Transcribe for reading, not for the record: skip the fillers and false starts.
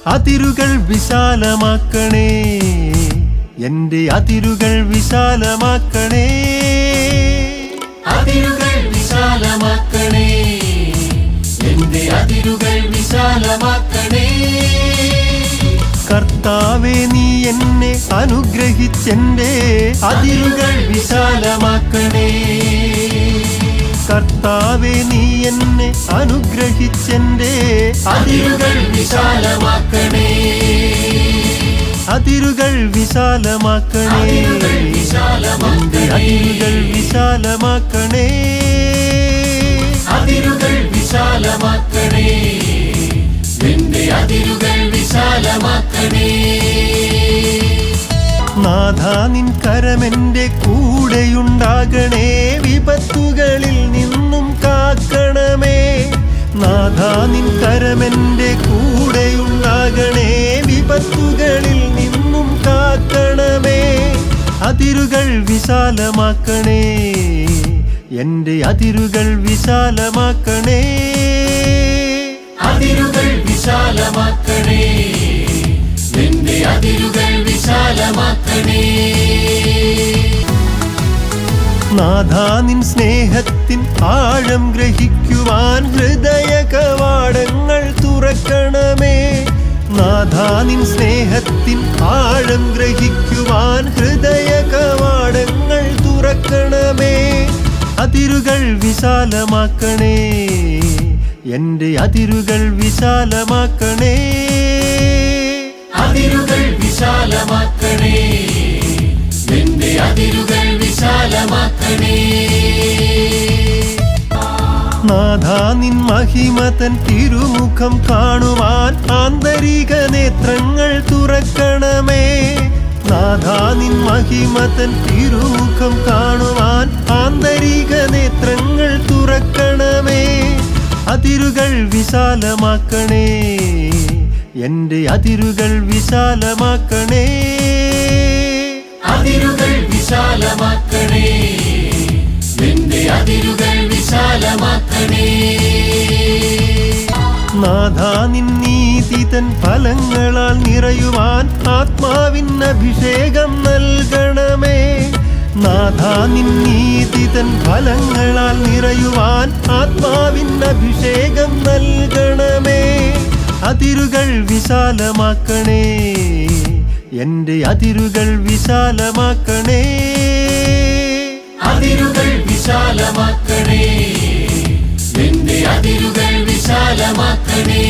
അതിരുകൾ വിശാലമാക്കണേ, എന്റെ അതിരുകൾ വിശാലമാക്കണേ. അതിരുകൾ വിശാലമാക്കണേ, എന്റെ അതിരുകൾ വിശാലമാക്കണേ. കർത്താവേ, നീ എന്നെ അനുഗ്രഹിച്ചെന്റെ അതിരുകൾ വിശാലമാക്കണേ. കർത്താവേ, നീ എന്നെ അനുഗ്രഹിച്ചെന്റെ അതിരുകൾ വിശാലമാക്കണേ. അതിരുകൾ വിശാലമാക്കണേ, അതിരുകൾ വിശാലമാക്കണേ. അതിരുകൾ വിശാലമാക്കണേ. അതിരുകൾ വിശാലമാക്കണേ, എന്റെ അതിരുകൾ വിശാലമാക്കണേ. നാഥാ, നിൻ കരമെന്റെ കൂടെയുണ്ടാകണേ, വിപത്തുകളിൽ നിന്നും കാക്കണമേ. നാഥാ, നിൻ കരമെന്റെ കൂടെയുണ്ടാകണേ, വിപത്തുകളിൽ നിന്നും കാക്കണമേ. അതിരുകൾ വിശാലമാക്കണേ, എന്റെ അതിരുകൾ വിശാലമാക്കണേ. അതിരുകൾ വിശാലമാക്കണേ, എന്റെ അതിരുകൾ വിശാലമാക്കണേ. നാഥാ, നിൻ സ്നേഹത്തിൻ ആഴം ഗ്രഹിക്കുവാൻ ഹൃദയ കവാടങ്ങൾ തുറക്കണമേ. നാഥാ, നിൻ സ്നേഹത്തിൻ ആഴം ഗ്രഹിക്കുവാൻ ഹൃദയ കവാടങ്ങൾ തുറക്കണമേ. അതിരുകൾ വിശാലമാക്കണേ, എന്റെ അതിരുകൾ വിശാലമാക്കണേ. അതിരുകൾ വിശാലമാക്കണേ, എന്റെ അതിരുകൾ വിശാലമാക്കണേ. നാഥാ, നിൻ മഹിമതൻ തിരുമുഖം കാണുവാൻ ആന്തരിക നേത്രങ്ങൾ തുറക്കണമേ. നാഥാ, നിൻ മഹിമതൻ തിരുമുഖം കാണുവാൻ ആന്തരിക നേത്രങ്ങൾ തുറക്കണമേ. അതിരുകൾ വിശാലമാക്കണേ, എന്റെ അതിരുകൾ വിശാലമാക്കണേ. അതിരുകൾ വിശാലമാക്കണേ, എന്റെ അതിരുകൾ വിശാലമാക്കണേ. നാഥാ, നിൻ നീതിതൻ ഫലങ്ങളാൽ നിറയുവാൻ ആത്മാവിൻ അഭിഷേകം നൽകണമേ. നാഥാ, നിൻ നീതിതൻ ഫലങ്ങളാൽ നിറയുവാൻ ആത്മാവിൻ അഭിഷേകം നൽകണമേ. അതിരുകൾ വിശാലമാക്കണേ, എന്റെ അതിരുകൾ വിശാലമാക്കണേ. അതിരുകൾ വിശാലമാക്കണേ, എന്റെ അതിരുകൾ വിശാലമാക്കണേ.